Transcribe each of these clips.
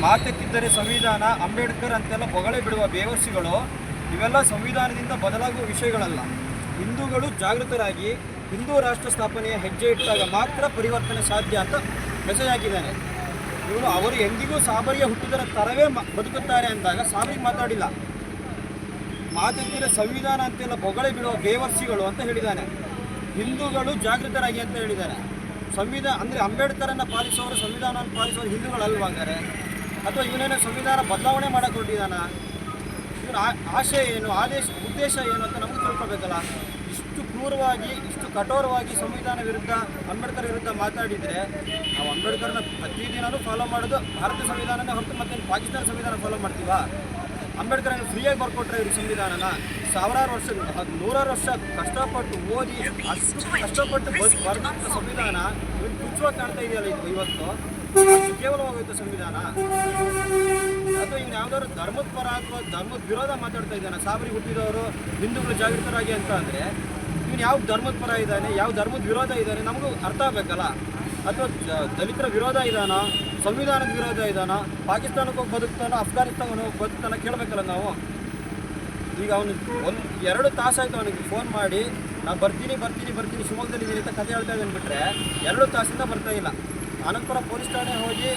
ಮಾತೆತ್ತಿದ್ದರೆ ಸಂವಿಧಾನ, ಅಂಬೇಡ್ಕರ್ ಅಂತೆಲ್ಲ ಹೊಗಳೆ ಬಿಡುವ ಬೇವರ್ಸಿಗಳು ಇವೆಲ್ಲ ಸಂವಿಧಾನದಿಂದ ಬದಲಾಗುವ ವಿಷಯಗಳಲ್ಲ. ಹಿಂದೂಗಳು ಜಾಗೃತರಾಗಿ ಹಿಂದೂ ರಾಷ್ಟ್ರ ಸ್ಥಾಪನೆಯ ಹೆಜ್ಜೆ ಇಟ್ಟಾಗ ಮಾತ್ರ ಪರಿವರ್ತನೆ ಸಾಧ್ಯ ಅಂತ ಮೆಸೇಜ್ ಹಾಕಿದ್ದಾನೆ. ಇವನು ಅವರು ಎಂದಿಗೂ ಸಾಬರಿಯ ಹುಟ್ಟಿದರ ತರವೇ ಬದುಕುತ್ತಾರೆ ಅಂದಾಗ ಸಾಬರಿಗೆ ಮಾತಾಡಿಲ್ಲ. ಮಾತೆತ್ತಿದರೆ ಸಂವಿಧಾನ ಅಂತೆಲ್ಲ ಹೊಗಳೆ ಬಿಡುವ ಬೇವರ್ಸಿಗಳು ಅಂತ ಹೇಳಿದ್ದಾನೆ. ಹಿಂದೂಗಳು ಜಾಗೃತರಾಗಿ ಅಂತ ಹೇಳಿದ್ದಾನೆ. ಸಂವಿಧಾನ ಅಂದರೆ ಅಂಬೇಡ್ಕರನ್ನು ಪಾಲಿಸೋರು, ಸಂವಿಧಾನವನ್ನು ಪಾಲಿಸೋರು ಹಿಂದೂಗಳಲ್ವಾಗಾರೆ? ಅಥವಾ ಇವನೇನೋ ಸಂವಿಧಾನ ಬದಲಾವಣೆ ಮಾಡೋಕೆ ಹೊರಟಿದ್ದಾನ? ಇವನ ಆಶಯ ಏನು, ಉದ್ದೇಶ ಏನು ಅಂತ ನಮಗೆ ತಿಳ್ಕೊಬೇಕಲ್ಲ. ಇಷ್ಟು ಕ್ರೂರವಾಗಿ, ಇಷ್ಟು ಕಠೋರವಾಗಿ ಸಂವಿಧಾನ ವಿರುದ್ಧ, ಅಂಬೇಡ್ಕರ್ ವಿರುದ್ಧ ಮಾತಾಡಿದರೆ ನಾವು ಅಂಬೇಡ್ಕರ್ನ ಪ್ರತಿದಿನವೂ ಫಾಲೋ ಮಾಡೋದು ಭಾರತ ಸಂವಿಧಾನನೇ ಹೊರತು ಮತ್ತೆ ಪಾಕಿಸ್ತಾನ ಸಂವಿಧಾನ ಫಾಲೋ ಮಾಡ್ತೀವಾ? ಅಂಬೇಡ್ಕರ್ ಫ್ರೀಯಾಗಿ ಬರ್ಕೊಟ್ರೆ ಇವ್ರಿಗೆ ಸಂವಿಧಾನನ ಸಾವಿರಾರು ವರ್ಷ, ನೂರಾರು ವರ್ಷ ಕಷ್ಟಪಟ್ಟು ಓದಿ ಅಷ್ಟು ಕಷ್ಟಪಟ್ಟು ಬರೆದಂಥ ಸಂವಿಧಾನ ಇವ್ರು ತುಚ್ಛವಾಗಿ ಕಾಣ್ತಾ ಇದೆಯಲ್ಲ ಇದು ಇವತ್ತು. ಅಷ್ಟು ಕೇವಲವಾಗೋಯ್ತು ಸಂವಿಧಾನ. ಅಥವಾ ಇವ್ನು ಯಾವ್ದಾದ್ರು ಧರ್ಮದ ಪರ ಅಥವಾ ಧರ್ಮದ ವಿರೋಧ ಮಾತಾಡ್ತಾ ಇದ್ದಾನೆ. ಸಾಬರಿ ಹುಟ್ಟಿದವರು ಹಿಂದೂಗಳು ಜಾಗೃತರಾಗಿ ಅಂತ ಅಂದರೆ ಇವನು ಯಾವ ಧರ್ಮದ ಪರ ಇದ್ದಾನೆ, ಯಾವ ಧರ್ಮದ ವಿರೋಧ ಇದ್ದಾನೆ ನಮಗೂ ಅರ್ಥ ಆಗಬೇಕಲ್ಲ. ಅಥವಾ ದಲಿತರ ವಿರೋಧ ಇದ್ದಾನೋ, ಸಂವಿಧಾನದ ವಿರೋಧ ಇದ್ದಾನೋ, ಪಾಕಿಸ್ತಾನಕ್ಕೆ ಹೋಗಿ ಬದುಕ್ತಾನೋ, ಅಫ್ಘಾನಿಸ್ತಾನ ಹೋಗಿ ಬದುಕ್ತಾನೋ ಕೇಳಬೇಕಲ್ಲ ನಾವು. ಈಗ ಅವನು 2 ತಾಸಾಯಿತು ಅವನಿಗೆ ಫೋನ್ ಮಾಡಿ ನಾನು ಬರ್ತೀನಿ ಶಿವಮೊಗ್ಗದಲ್ಲಿ ಇದ್ದೀನಿ ಅಂತ ಕತೆ ಹೇಳ್ತಾ ಇದ್ದಾನೆ. ಬಿಟ್ಟರೆ 2 ತಾಸಿಂದ ಬರ್ತಾ ಇಲ್ಲ. ಅನಂತಪುರ ಪೊಲೀಸ್ ಠಾಣೆ ಹೋಗಿ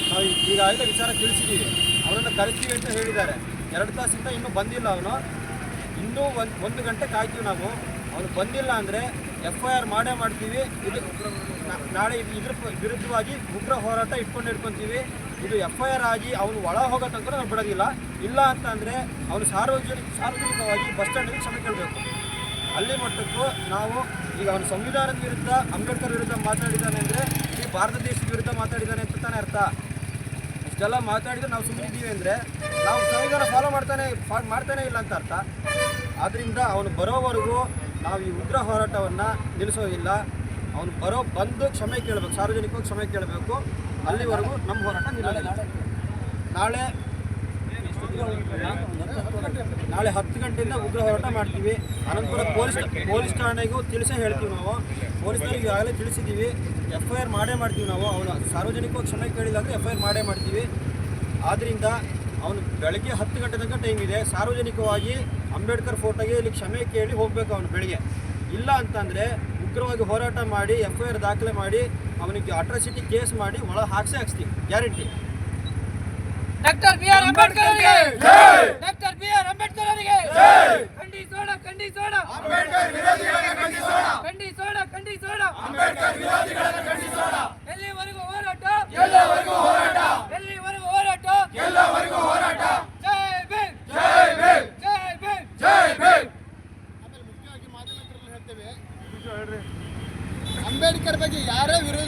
ನಾವು ಈಗಾಗಲೇ ವಿಚಾರ ತಿಳಿಸಿದ್ದೀವಿ, ಅವನನ್ನು ಕರೆಸ್ತೀವಿ ಅಂತ ಹೇಳಿದ್ದಾರೆ. 2 ತಾಸಿಂದ ಇನ್ನೂ ಬಂದಿಲ್ಲ ಅವನು. ಇನ್ನೂ 1 ಗಂಟೆ ಕಾಯ್ತೀವಿ ನಾವು. ಅವನು ಬಂದಿಲ್ಲ ಅಂದರೆ FIR ಮಾಡೇ ಮಾಡ್ತೀವಿ. ಇದು ನಾಳೆ ಇದ್ರ ವಿರುದ್ಧವಾಗಿ ಉಗ್ರ ಹೋರಾಟ ಇಟ್ಕೊಂತೀವಿ. ಇದು FIR ಆಗಿ ಅವನು ಒಳ ಹೋಗೋ ತನಕ ನಾವು ಬಿಡೋದಿಲ್ಲ. ಇಲ್ಲ ಅಂತ ಅಂದರೆ ಅವನು ಸಾರ್ವಜನಿಕವಾಗಿ ಬಸ್ ಸ್ಟ್ಯಾಂಡಲ್ಲಿ ಕ್ಷಮೆ ಕೇಳಬೇಕು. ಅಲ್ಲಿ ಮಟ್ಟಕ್ಕೂ ನಾವು ಈಗ ಅವನು ಸಂವಿಧಾನದ ವಿರುದ್ಧ, ಅಂಬೇಡ್ಕರ್ ವಿರುದ್ಧ ಮಾತಾಡಿದ್ದಾನೆ ಅಂದರೆ ಈ ಭಾರತ ದೇಶದ ವಿರುದ್ಧ ಮಾತಾಡಿದ್ದಾನೆ ಅಂತ ತಾನೇ ಅರ್ಥ. ಇಷ್ಟೆಲ್ಲ ಮಾತಾಡಿದರೆ ನಾವು ಸುಮ್ಮನಿದ್ದೀವಿ ಅಂದರೆ ನಾವು ಸಂವಿಧಾನ ಫಾಲೋ ಮಾಡ್ತಾನೇ ಇಲ್ಲ ಅಂತ ಅರ್ಥ. ಆದ್ದರಿಂದ ಅವನು ಬರೋವರೆಗೂ ನಾವು ಈ ಉಗ್ರ ಹೋರಾಟವನ್ನು ನಿಲ್ಲಿಸೋದಿಲ್ಲ. ಅವನು ಬಂದು ಕ್ಷಮೆ ಕೇಳಬೇಕು, ಸಾರ್ವಜನಿಕವಾಗಿ ಕ್ಷಮೆ ಕೇಳಬೇಕು. ಅಲ್ಲಿವರೆಗೂ ನಮ್ಮ ಹೋರಾಟ ನಿಲ್ಲಲ್ಲ. ನಾಳೆ 10 ಗಂಟೆಯಿಂದ ಉಗ್ರ ಹೋರಾಟ ಮಾಡ್ತೀವಿ. ಅನಂತಪುರ ಪೊಲೀಸ್ ಠಾಣೆಗೂ ತಿಳಿಸೇ ಹೇಳ್ತೀವಿ ನಾವು. ಪೊಲೀಸರಿಗೆ ಈಗಾಗಲೇ ತಿಳಿಸಿದ್ದೀವಿ. FIR ಮಾಡೇ ಮಾಡ್ತೀವಿ ನಾವು. ಅವನು ಸಾರ್ವಜನಿಕವಾಗಿ ಕ್ಷಮೆ ಕೇಳಿಲ್ಲ ಅಂದರೆ FIR ಮಾಡೇ ಮಾಡ್ತೀವಿ. ಆದ್ದರಿಂದ ಅವನು ಬೆಳಗ್ಗೆ 10 ಗಂಟೆ ತನಕ ಟೈಮ್ ಇದೆ. ಸಾರ್ವಜನಿಕವಾಗಿ ಅಂಬೇಡ್ಕರ್ ಫೋಟೋಗೆ ಇಲ್ಲಿ ಕ್ಷಮೆ ಕೇಳಿ ಹೋಗಬೇಕು ಅವನು ಬೆಳಿಗ್ಗೆ. ಇಲ್ಲ ಅಂತಂದರೆ ಉಗ್ರವಾಗಿ ಹೋರಾಟ ಮಾಡಿ FIR ದಾಖಲೆ ಮಾಡಿ ಅವನಿಗೆ ಅಟ್ರಾಸಿಟಿ ಕೇಸ್ ಮಾಡಿ ಒಳ ಹಾಕ್ಸ್ತೀವಿ, ಗ್ಯಾರಂಟಿ. ಡಾಕ್ಟರ್ BR ಅಂಬೇಡ್ಕರ್ ಅವರಿಗೆ ಜೈ! ಡಾಕ್ಟರ್ BR ಅಂಬೇಡ್ಕರ್ ಅವರಿಗೆ ಜೈ! ಖಂಡಿಸೋಣ ಅಂಬೇಡ್ಕರ್ ವಿರೋಧಿಗಳನ್ನು ಖಂಡಿಸೋಣ ಅಂಬೇಡ್ಕರ್ ವಿರೋಧಿಗಳನ್ನು ಖಂಡಿಸೋಣ. ಎಲ್ಲಿವರೆಗೂ ಹೋರಾಟ? ಎಲ್ಲವರೆಗೂ ಹೋರಾಟ. ಎಲ್ಲಿವರೆಗೂ ಹೋರಾಟ? ಎಲ್ಲವರೆಗೂ ಹೋರಾಟ. ಜೈ ಭೀಮ್, ಜೈ ಭೀಮ್, ಜೈ ಭೀಮ್, ಜೈ ಭೀಮ್. ಆಮೇಲೆ ಮುಖ್ಯವಾಗಿ ಮಾಧ್ಯಮದಲ್ಲಿ ಹೇಳ್ತೇವೆ, ಅಂಬೇಡ್ಕರ್ ಬಗ್ಗೆ ಯಾರೇ ವಿರೋಧ